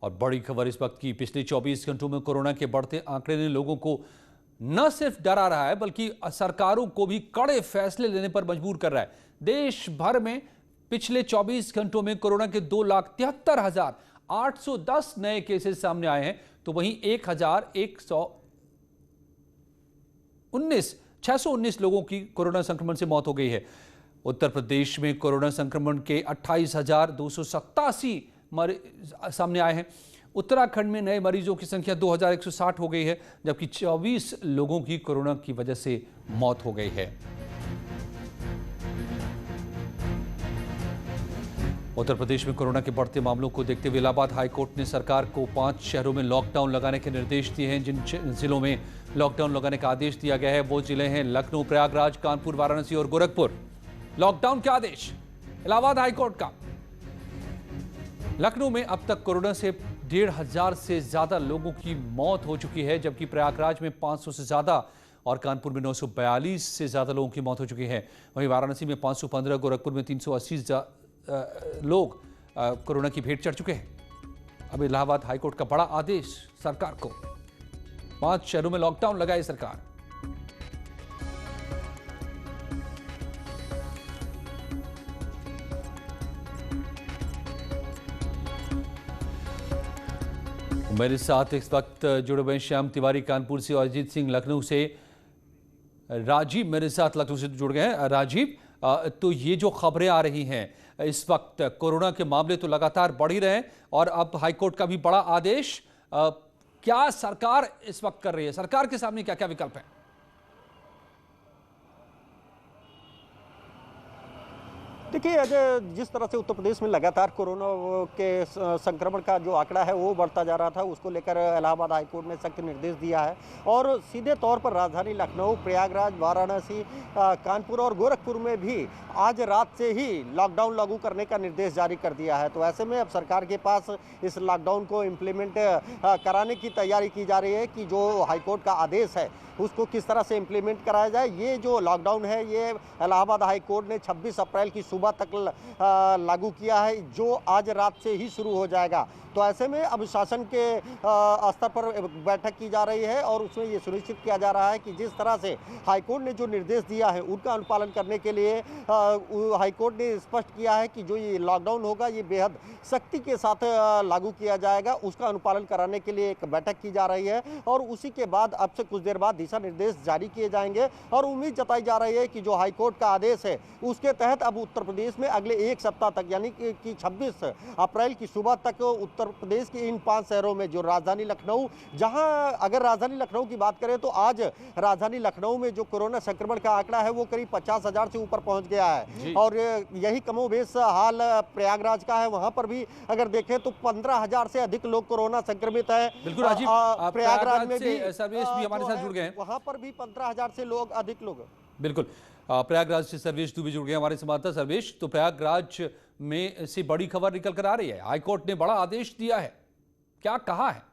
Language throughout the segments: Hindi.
और बड़ी खबर इस वक्त की, पिछले 24 घंटों में कोरोना के बढ़ते आंकड़े ने लोगों को न सिर्फ डरा रहा है बल्कि सरकारों को भी कड़े फैसले लेने पर मजबूर कर रहा है। देश भर में पिछले 24 घंटों में कोरोना के 2,73,810 नए केसेस सामने आए हैं, तो वहीं 619 लोगों की कोरोना संक्रमण से मौत हो गई है। उत्तर प्रदेश में कोरोना संक्रमण के 28,287 सामने आए हैं। उत्तराखंड में नए मरीजों की संख्या 2,160 हो गई है, जबकि 24 लोगों की कोरोना की वजह से मौत हो गई है। उत्तर प्रदेश में कोरोना के बढ़ते मामलों को देखते हुए इलाहाबाद हाईकोर्ट ने सरकार को 5 शहरों में लॉकडाउन लगाने के निर्देश दिए हैं। जिन जिलों में लॉकडाउन लगाने का आदेश दिया गया है वो जिले हैं लखनऊ, प्रयागराज, कानपुर, वाराणसी और गोरखपुर। लॉकडाउन के आदेश इलाहाबाद हाईकोर्ट का। लखनऊ में अब तक कोरोना से 1,500 से ज्यादा लोगों की मौत हो चुकी है, जबकि प्रयागराज में 500 से ज्यादा और कानपुर में 942 से ज्यादा लोगों की मौत हो चुकी है। वहीं वाराणसी में 515, गोरखपुर में 380 लोग कोरोना की भेंट चढ़ चुके हैं। अब इलाहाबाद हाईकोर्ट का बड़ा आदेश सरकार को, 5 शहरों में लॉकडाउन लगाए सरकार। मेरे साथ इस वक्त जुड़े हुए श्याम तिवारी कानपुर से और अजीत सिंह लखनऊ से। राजीव मेरे साथ लखनऊ से जुड़ गए हैं। राजीव, तो ये जो खबरें आ रही हैं इस वक्त, कोरोना के मामले तो लगातार बढ़ ही रहे हैं और अब हाईकोर्ट का भी बड़ा आदेश, क्या सरकार इस वक्त कर रही है? सरकार के सामने क्या क्या विकल्प है? देखिए अजय, जिस तरह से उत्तर प्रदेश में लगातार कोरोना के संक्रमण का जो आंकड़ा है वो बढ़ता जा रहा था, उसको लेकर इलाहाबाद हाईकोर्ट ने सख्त निर्देश दिया है और सीधे तौर पर राजधानी लखनऊ, प्रयागराज, वाराणसी, कानपुर और गोरखपुर में भी आज रात से ही लॉकडाउन लागू करने का निर्देश जारी कर दिया है। तो ऐसे में अब सरकार के पास इस लॉकडाउन को इम्प्लीमेंट कराने की तैयारी की जा रही है कि जो हाईकोर्ट का आदेश है उसको किस तरह से इम्प्लीमेंट कराया जाए। ये जो लॉकडाउन है ये इलाहाबाद हाईकोर्ट ने 26 अप्रैल की सुबह तक लागू किया है, जो आज रात से ही शुरू हो जाएगा। तो ऐसे में अब शासन के स्तर पर बैठक की जा रही है और उसमें ये सुनिश्चित किया जा रहा है कि जिस तरह से हाईकोर्ट ने जो निर्देश दिया है उनका अनुपालन करने के लिए हाईकोर्ट ने स्पष्ट किया है कि जो ये लॉकडाउन होगा ये बेहद सख्ती के साथ लागू किया जाएगा। उसका अनुपालन कराने के लिए एक बैठक की जा रही है और उसी के बाद अब से कुछ देर बाद दिशा निर्देश जारी किए जाएंगे और उम्मीद जताई जा रही है कि जो हाईकोर्ट का आदेश है उसके तहत अब उत्तर प्रदेश में अगले 1 सप्ताह तक यानी कि 26 अप्रैल की सुबह तक उत्तर प्रदेश के इन 5 शहरों में जो राजधानी लखनऊ, जहां अगर राजधानी लखनऊ की बात करें तो आज राजधानी लखनऊ में जो कोरोना संक्रमण का आंकड़ा है वो करीब 50,000 से ऊपर पहुंच गया है और यही कमोबेश हाल प्रयागराज का है। वहां पर भी अगर देखें तो 15,000 से अधिक लोग कोरोना संक्रमित है। बिल्कुल राजीव, प्रयागराज में भी सर्वेश भी हमारे साथ जुड़ गए हैं, वहां पर भी 15,000 से अधिक लोग। बिल्कुल, प्रयागराज से सर्वेश दुबे जुड़ गए हमारे संवाददाता। सर्वेश, तो प्रयागराज में से बड़ी खबर निकल कर आ रही है, हाईकोर्ट ने बड़ा आदेश दिया है, क्या कहा है?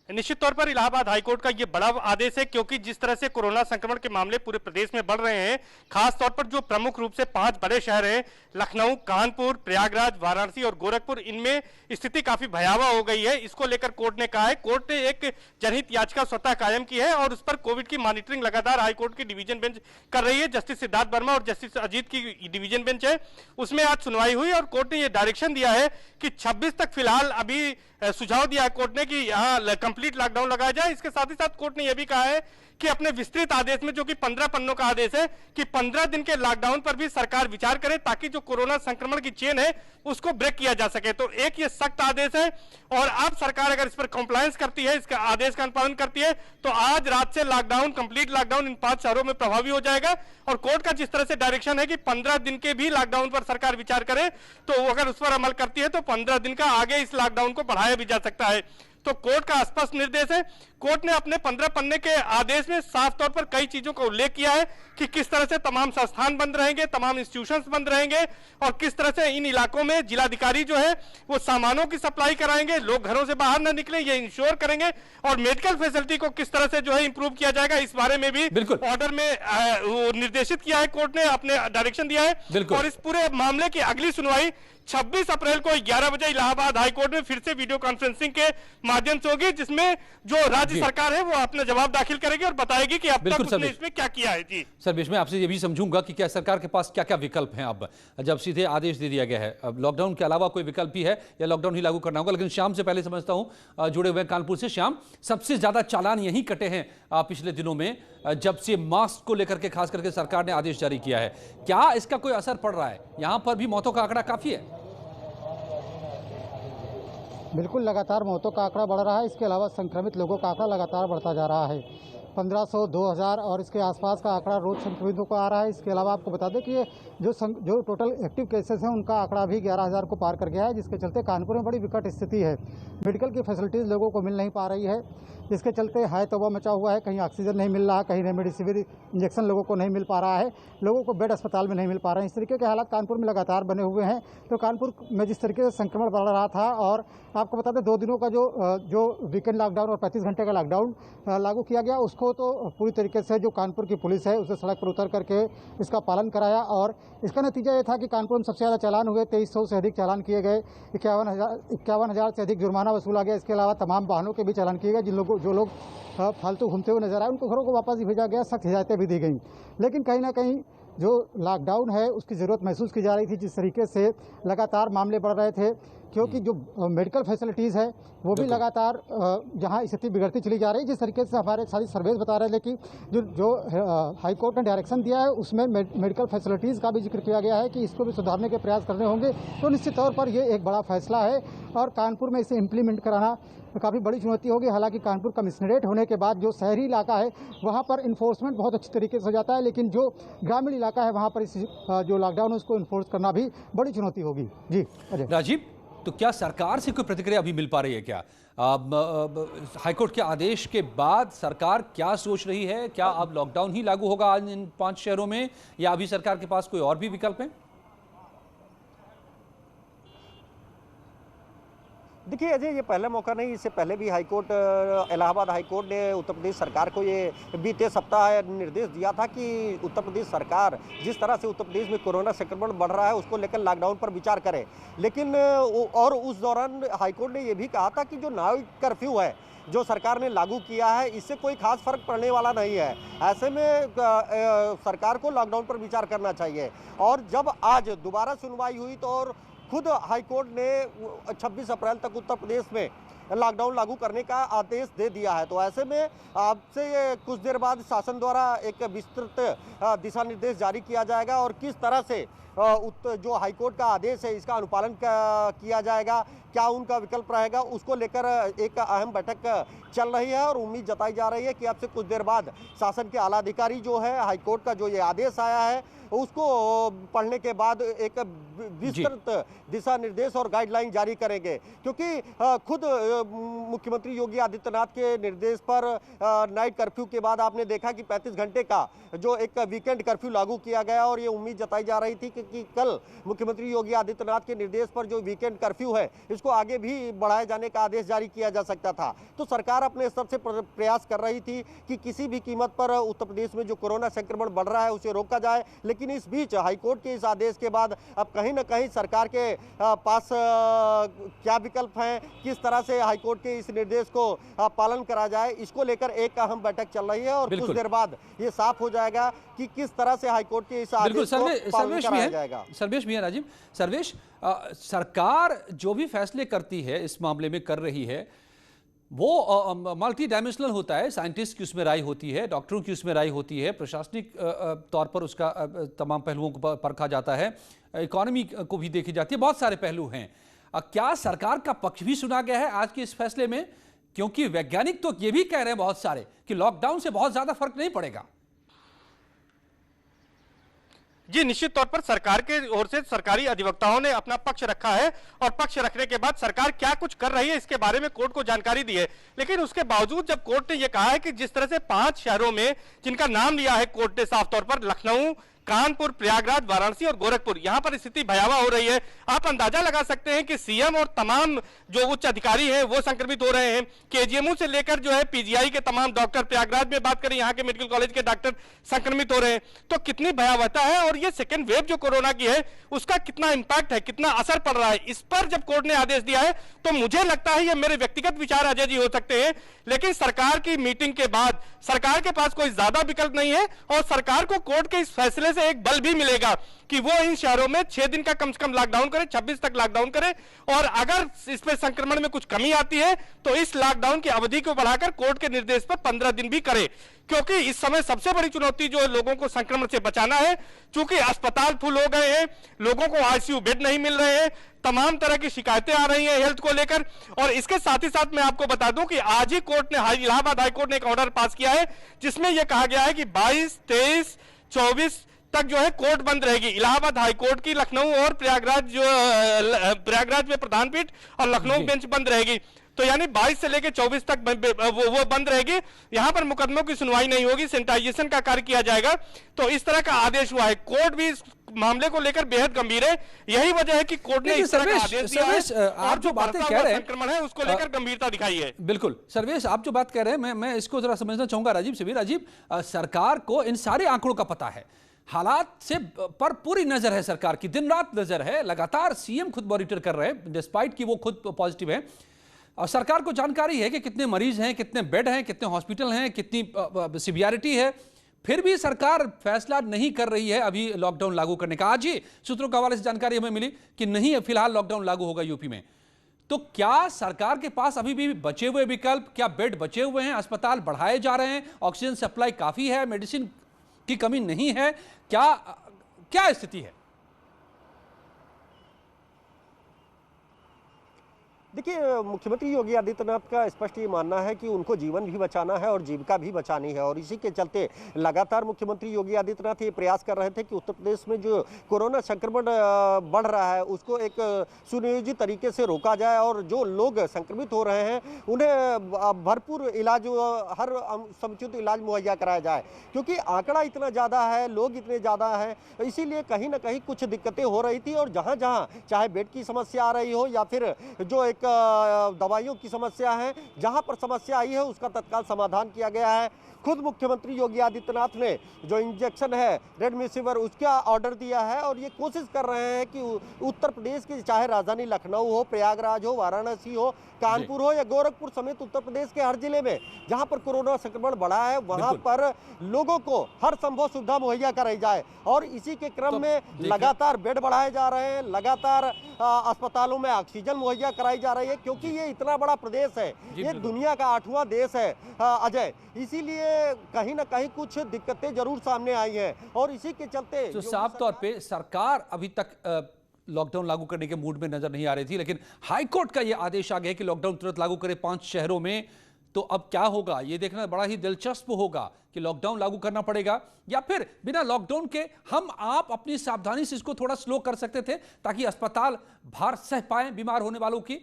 निश्चित तौर पर इलाहाबाद हाईकोर्ट का यह बड़ा आदेश है, क्योंकि जिस तरह से कोरोना संक्रमण के मामले पूरे प्रदेश में बढ़ रहे हैं, खास तौर पर जो प्रमुख रूप से 5 बड़े शहर हैं लखनऊ, कानपुर, प्रयागराज, वाराणसी और गोरखपुर, इनमें स्थिति काफी भयावह हो गई है। इसको लेकर कोर्ट ने कहा है, कोर्ट ने एक जनहित याचिका स्वतः कायम की है और उस पर कोविड की मॉनिटरिंग लगातार हाईकोर्ट की डिवीजन बेंच कर रही है। जस्टिस सिद्धार्थ वर्मा और जस्टिस अजीत की डिवीजन बेंच है, उसमें आज सुनवाई हुई और कोर्ट ने यह डायरेक्शन दिया है कि 26 तक फिलहाल अभी सुझाव दिया है कोर्ट ने कि यहाँ कंप्लीट लॉकडाउन लगाया जाए। इसके साथ ही साथ कोर्ट ने यह भी कहा है कि अपने विस्तृत आदेश में, जो कि 15 पन्नों का आदेश है, कि 15 दिन के लॉकडाउन पर भी सरकार विचार करे ताकि जो कोरोना संक्रमण की चेन है उसको ब्रेक किया जा सके। तो एक ये सख्त आदेश है और अब सरकार अगर इस पर कंप्लायंस करती है, इसका आदेश का अनुपालन करती है, तो आज रात से लॉकडाउन, कंप्लीट लॉकडाउन इन 5 शहरों में प्रभावी हो जाएगा। और कोर्ट का जिस तरह से डायरेक्शन है कि 15 दिन के भी लॉकडाउन पर सरकार विचार करे, तो अगर उस पर अमल करती है तो 15 दिन का आगे इस लॉकडाउन को बढ़ाया भी जा सकता है। तो कोर्ट का स्पष्ट निर्देश है। कोर्ट ने अपने 15 पन्ने के आदेश में साफ तौर पर कई चीजों का उल्लेख किया है कि किस तरह से तमाम संस्थान बंद रहेंगे, तमाम इंस्टीट्यूशंस बंद रहेंगे और किस तरह से इन इलाकों में जिलाधिकारी जो है वो सामानों की सप्लाई कराएंगे, लोग घरों से बाहर न निकले, ये इंश्योर करेंगे और मेडिकल फैसिलिटी को किस तरह से जो है इंप्रूव किया जाएगा, इस बारे में भी ऑर्डर में निर्देशित किया है कोर्ट ने, अपने डायरेक्शन दिया है। और इस पूरे मामले की अगली सुनवाई 26 अप्रैल को 11 बजे इलाहाबाद हाईकोर्ट में फिर से वीडियो कॉन्फ्रेंसिंग के माध्यम से होगी, जिसमें जो राज्य सरकार है वो अपना जवाब दाखिल करेगी और बताएगी कि अब तक उसने इसमें क्या किया है। जी सर्वेश, मैं आपसे ये भी समझूंगा कि क्या सरकार के पास क्या क्या विकल्प हैं अब जब सीधे आदेश दे दिया गया है। अब लॉकडाउन के अलावा कोई विकल्प ही है या लॉकडाउन ही लागू करना होगा? लेकिन श्याम से पहले समझता हूं जुड़े हुए कानपुर से। श्याम, सबसे ज्यादा चालान यही कटे हैं पिछले दिनों में जब से मास्क को लेकर के खास करके सरकार ने आदेश जारी किया है। क्या इसका कोई असर पड़ रहा है? यहां पर भी मौतों का आंकड़ा काफी है। बिल्कुल, लगातार मौतों का आंकड़ा बढ़ रहा है। इसके अलावा संक्रमित लोगों का आंकड़ा लगातार बढ़ता जा रहा है। 1500, 2000 और इसके आसपास का आंकड़ा रोज संक्रमितों को आ रहा है। इसके अलावा आपको बता दें कि ये जो टोटल एक्टिव केसेस हैं उनका आंकड़ा भी 11,000 को पार कर गया है, जिसके चलते कानपुर में बड़ी विकट स्थिति है। मेडिकल की फैसिलिटीज़ लोगों को मिल नहीं पा रही है, जिसके चलते हाय तौबा मचा हुआ है। कहीं ऑक्सीजन नहीं मिल रहा, कहीं रेमडेसिविर इंजेक्शन लोगों को नहीं मिल पा रहा है, लोगों को बेड अस्पताल में नहीं मिल पा रहे हैं। इस तरीके के हालात कानपुर में लगातार बने हुए हैं। तो कानपुर में जिस तरीके से संक्रमण बढ़ रहा था, और आपको बता दें 2 दिनों का जो वीकेंड लॉकडाउन और 35 घंटे का लॉकडाउन लागू किया गया, उसको तो पूरी तरीके से जो कानपुर की पुलिस है उसे सड़क पर उतर करके इसका पालन कराया। और इसका नतीजा ये था कि कानपुर में सबसे ज़्यादा चालान हुए, 2300 से अधिक चालान किए गए, 51,000 से अधिक जुर्माना वसूला गया। इसके अलावा तमाम वाहनों के भी चालान किए गए। जो लोग फालतू घूमते हुए नजर आए उनको घरों को वापस भेजा गया। सख्त हिदायतें भी दी गई। लेकिन कहीं ना कहीं जो लॉकडाउन है उसकी ज़रूरत महसूस की जा रही थी। जिस तरीके से लगातार मामले बढ़ रहे थे, क्योंकि जो मेडिकल फैसिलिटीज़ है वो भी लगातार जहां स्थिति बिगड़ती चली जा रही है। जिस तरीके से हमारे सारी सर्वेज बता रहे थे कि जो हाईकोर्ट ने डायरेक्शन दिया है उसमें मेडिकल फैसिलिटीज़ का भी जिक्र किया गया है कि इसको भी सुधारने के प्रयास करने होंगे। तो निश्चित तौर पर ये एक बड़ा फैसला है और कानपुर में इसे इम्प्लीमेंट कराना काफ़ी बड़ी चुनौती होगी। हालांकि कानपुर कमिश्नरेट होने के बाद जो शहरी इलाका है वहाँ पर इन्फोर्समेंट बहुत अच्छी तरीके से हो जाता है, लेकिन जो ग्रामीण इलाका है वहाँ पर इस जो लॉकडाउन है उसको इन्फोर्स करना भी बड़ी चुनौती होगी। जी अजय। राजीव, तो क्या सरकार से कोई प्रतिक्रिया अभी मिल पा रही है क्या? हाईकोर्ट के आदेश के बाद सरकार क्या सोच रही है? क्या अब लॉकडाउन ही लागू होगा आज इन 5 शहरों में, या अभी सरकार के पास कोई और भी विकल्प है? देखिए अजय, ये पहला मौका नहीं, इससे पहले भी हाईकोर्ट इलाहाबाद हाईकोर्ट ने उत्तर प्रदेश सरकार को ये बीते सप्ताह निर्देश दिया था कि उत्तर प्रदेश सरकार जिस तरह से उत्तर प्रदेश में कोरोना संक्रमण बढ़ रहा है उसको लेकर लॉकडाउन पर विचार करे। लेकिन और उस दौरान हाईकोर्ट ने ये भी कहा था कि जो नाइट कर्फ्यू है जो सरकार ने लागू किया है इससे कोई खास फर्क पड़ने वाला नहीं है। ऐसे में सरकार को लॉकडाउन पर विचार करना चाहिए। और जब आज दोबारा सुनवाई हुई तो और खुद हाईकोर्ट ने 26 अप्रैल तक उत्तर प्रदेश में लॉकडाउन लागू करने का आदेश दे दिया है। तो ऐसे में आपसे कुछ देर बाद शासन द्वारा एक विस्तृत दिशा निर्देश जारी किया जाएगा और किस तरह से जो हाईकोर्ट का आदेश है इसका अनुपालन किया जाएगा, क्या उनका विकल्प रहेगा, उसको लेकर एक अहम बैठक चल रही है। और उम्मीद जताई जा रही है कि अब से कुछ देर बाद शासन के आला अधिकारी जो है हाईकोर्ट का जो ये आदेश आया है उसको पढ़ने के बाद एक विस्तृत दिशा निर्देश और गाइडलाइन जारी करेंगे। क्योंकि खुद मुख्यमंत्री योगी आदित्यनाथ के निर्देश पर नाइट कर्फ्यू के बाद आपने देखा कि 35 घंटे का जो एक वीकेंड कर्फ्यू लागू किया गया और ये उम्मीद जताई जा रही थी कि कल मुख्यमंत्री योगी आदित्यनाथ के निर्देश पर जो वीकेंड कर्फ्यू है इसको आगे भी बढ़ाए जाने का आदेश जारी किया जा सकता था। तो सरकार अपने स्तर से प्रयास कर रही थी कि किसी भी कीमत पर उत्तर प्रदेश में जो कोरोना संक्रमण बढ़ रहा है उसे रोका जाए। लेकिन इस बीच हाईकोर्ट के इस आदेश के बाद अब कहीं ना कहीं सरकार के पास क्या विकल्प हैं, किस तरह से हाईकोर्ट के इस निर्देश को पालन करा जाए, इसको लेकर एक अहम बैठक चल रही है। और कुछ देर बाद ये साफ हो जाएगा कि किस तरह से हाईकोर्ट के इस आदेश को पालन कराया जाएगा। सर्वेश भी है राजीव। सर्वेश, सरकार जो भी फैसले करती है इस मामले में कर रही है वो मल्टी डायमेंशनल होता है। साइंटिस्ट की उसमें राय होती है, डॉक्टरों की उसमें राय होती है, प्रशासनिक तौर पर उसका तमाम पहलुओं को परखा जाता है, इकोनॉमी को भी देखी जाती है, बहुत सारे पहलू हैं। क्या सरकार का पक्ष भी सुना गया है आज के इस फैसले में? क्योंकि वैज्ञानिक तो ये भी कह रहे हैं बहुत सारे कि लॉकडाउन से बहुत ज्यादा फर्क नहीं पड़ेगा। जी निश्चित तौर पर सरकार के ओर से सरकारी अधिवक्ताओं ने अपना पक्ष रखा है और पक्ष रखने के बाद सरकार क्या कुछ कर रही है इसके बारे में कोर्ट को जानकारी दी है। लेकिन उसके बावजूद जब कोर्ट ने यह कहा है कि जिस तरह से 5 शहरों में जिनका नाम लिया है कोर्ट ने साफ तौर पर, लखनऊ, कानपुर, प्रयागराज, वाराणसी और गोरखपुर, यहां पर स्थिति भयावह हो रही है। आप अंदाजा लगा सकते हैं कि सीएम और तमाम जो उच्च अधिकारी हैं वो संक्रमित हो रहे हैं। केजीएमयू से लेकर जो है पीजीआई के तमाम डॉक्टर, प्रयागराज में बात करें यहाँ के मेडिकल कॉलेज के डॉक्टर संक्रमित हो रहे हैं। तो कितनी भयावहता है और ये सेकेंड वेव जो कोरोना की है उसका कितना इंपैक्ट है, कितना असर पड़ रहा है, इस पर जब कोर्ट ने आदेश दिया है तो मुझे लगता है ये मेरे व्यक्तिगत विचार अजय जी हो सकते हैं, लेकिन सरकार की मीटिंग के बाद सरकार के पास कोई ज्यादा विकल्प नहीं है और सरकार को कोर्ट के इस फैसले से एक बल भी मिलेगा कि वो इन शहरों में 6 दिन का कम से कम लॉकडाउन करे, 26 तक लॉकडाउन करे और अगर इसमें संक्रमण में कुछ कमी आती है तो इस लॉकडाउन की अवधि को बढ़ाकर कोर्ट के निर्देश पर 15 दिन भी करे। क्योंकि इस समय सबसे बड़ी चुनौती जो लोगों को संक्रमण से बचाना है, चूंकि अस्पताल फुल हो गए हैं, लोगों को आईसीयू बेड नहीं मिल रहे हैं, तमाम तरह की शिकायतें आ रही हैं हेल्थ को लेकर। और इसके साथ ही साथ मैं आपको बता दूं कि आज ही कोर्ट ने, इलाहाबाद हाईकोर्ट ने एक ऑर्डर पास किया है जिसमें यह कहा गया है कि 22, 23, 24 तक जो है कोर्ट बंद रहेगी। इलाहाबाद हाईकोर्ट की लखनऊ और प्रयागराज में प्रधान पीठ और लखनऊ बेंच बंद रहेगी। तो यानी 22 से लेकर 24 तक वो बंद रहेगी। यहां पर मुकदमों की सुनवाई नहीं होगी, सैनिटाइजेशन का कार्य किया जाएगा। तो इस तरह का आदेश हुआ है। कोर्ट भी इस मामले को लेकर बेहद गंभीर है। यही वजह है कि कोर्ट ने इस तरह का आदेश दिया है। आप जो बातें कह रहे हैं, संक्रमण है उसको लेकर गंभीरता दिखाई है। बिल्कुल सर्वेश, आप जो बात कह रहे हैं मैं इसको जरा समझना चाहूंगा राजीव से भी। राजीव, सरकार को इन सारे आंकड़ों का पता है, हालात से पर पूरी नजर है सरकार की, दिन रात नजर है, लगातार सीएम खुद मॉनिटर कर रहे हैं डिस्पाइट कि वो खुद पॉजिटिव है और सरकार को जानकारी है कि कितने मरीज हैं, कितने बेड हैं, कितने हॉस्पिटल हैं, कितनी सिवियरिटी है, फिर भी सरकार फैसला नहीं कर रही है अभी लॉकडाउन लागू करने का। आज ही सूत्रों के हवाले से जानकारी हमें मिली कि नहीं, फिलहाल लॉकडाउन लागू होगा यूपी में। तो क्या सरकार के पास अभी भी बचे हुए विकल्प, क्या बेड बचे हुए हैं, अस्पताल बढ़ाए जा रहे हैं, ऑक्सीजन सप्लाई काफी है, मेडिसिन की कमी नहीं है, क्या स्थिति है? देखिए, मुख्यमंत्री योगी आदित्यनाथ का स्पष्ट ये मानना है कि उनको जीवन भी बचाना है और जीविका भी बचानी है और इसी के चलते लगातार मुख्यमंत्री योगी आदित्यनाथ ये प्रयास कर रहे थे कि उत्तर प्रदेश में जो कोरोना संक्रमण बढ़ रहा है उसको एक सुनियोजित तरीके से रोका जाए और जो लोग संक्रमित हो रहे हैं उन्हें भरपूर इलाज, हर समुचित इलाज मुहैया कराया जाए। क्योंकि आंकड़ा इतना ज़्यादा है, लोग इतने ज़्यादा हैं, इसीलिए कहीं ना कहीं कुछ दिक्कतें हो रही थी और जहाँ जहाँ चाहे बेड की समस्या आ रही हो या फिर जो एक दवाइयों की समस्या है, जहां पर समस्या आई है उसका तत्काल समाधान किया गया है। खुद मुख्यमंत्री योगी आदित्यनाथ ने जो इंजेक्शन है रेमडेसिविर उसका ऑर्डर दिया है और ये कोशिश कर रहे हैं कि उत्तर प्रदेश की चाहे राजधानी लखनऊ हो, प्रयागराज हो, वाराणसी हो, कानपुर हो या गोरखपुर समेत उत्तर प्रदेश के हर जिले में जहां पर कोरोना संक्रमण बढ़ा है वहां पर लोगों को हर संभव सुविधा मुहैया कराई जाए। और इसी के क्रम में लगातार बेड बढ़ाए जा रहे हैं, लगातार अस्पतालों में ऑक्सीजन मुहैया कराई जा रही है। क्योंकि ये इतना बड़ा प्रदेश है, ये दुनिया का 8वां देश है अजय, इसीलिए कहीं ना कहीं कुछ दिक्कतें जरूर सामने आई हैं और इसी के चलते तो साफ तौर पे सरकार अभी तक लॉकडाउन लागू करने के मूड में नजर नहीं आ रही थी, लेकिन हाईकोर्ट का यह आदेश आ गया कि लॉकडाउन तुरंत लागू करे 5 शहरों में। तो अब क्या होगा ये देखना बड़ा ही दिलचस्प होगा कि लॉकडाउन लागू करना पड़ेगा या फिर बिना लॉकडाउन के हम आप अपनी सावधानी से इसको थोड़ा स्लो कर सकते थे ताकि अस्पताल भार सह पाए बीमार होने वालों की।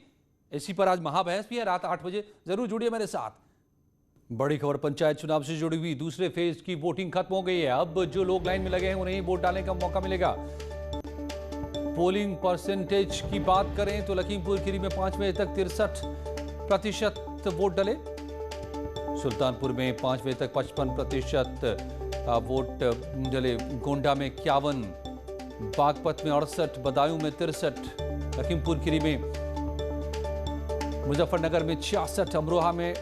इसी पर आज महाबहस भी है, रात 8 बजे जरूर जुड़िए मेरे साथ। बड़ी खबर पंचायत चुनाव से जुड़ी हुई, दूसरे फेज की वोटिंग खत्म हो गई है। अब जो लोग लाइन में लगे हैं उन्हें वोट डालने का मौका मिलेगा। पोलिंग परसेंटेज की बात करें तो लखीमपुर खीरी में 5 बजे तक 63% वोट डले, सुल्तानपुर में 5 बजे तक 55% वोट डले, गोंडा में 51, बागपत में 68, बदायूं में 63, लखीमपुर खीरी में, मुजफ्फरनगर में 66, अमरोहा में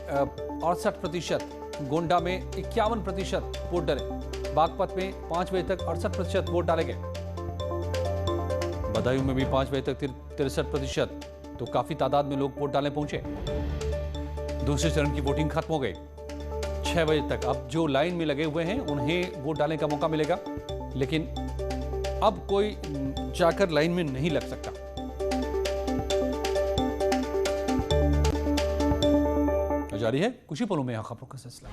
68%, गोंडा में 51% वोट डले, बागपत में 5 बजे तक 68% वोट डाले गए, बदायूं में भी 5 बजे तक 63%। तो काफी तादाद में लोग वोट डालने पहुंचे। दूसरे चरण की वोटिंग खत्म हो गई 6 बजे तक। अब जो लाइन में लगे हुए हैं उन्हें वोट डालने का मौका मिलेगा, लेकिन अब कोई जाकर लाइन में नहीं लग सकता। जारी है कुछ ही पलों में यहां खबरों का सिलसिला।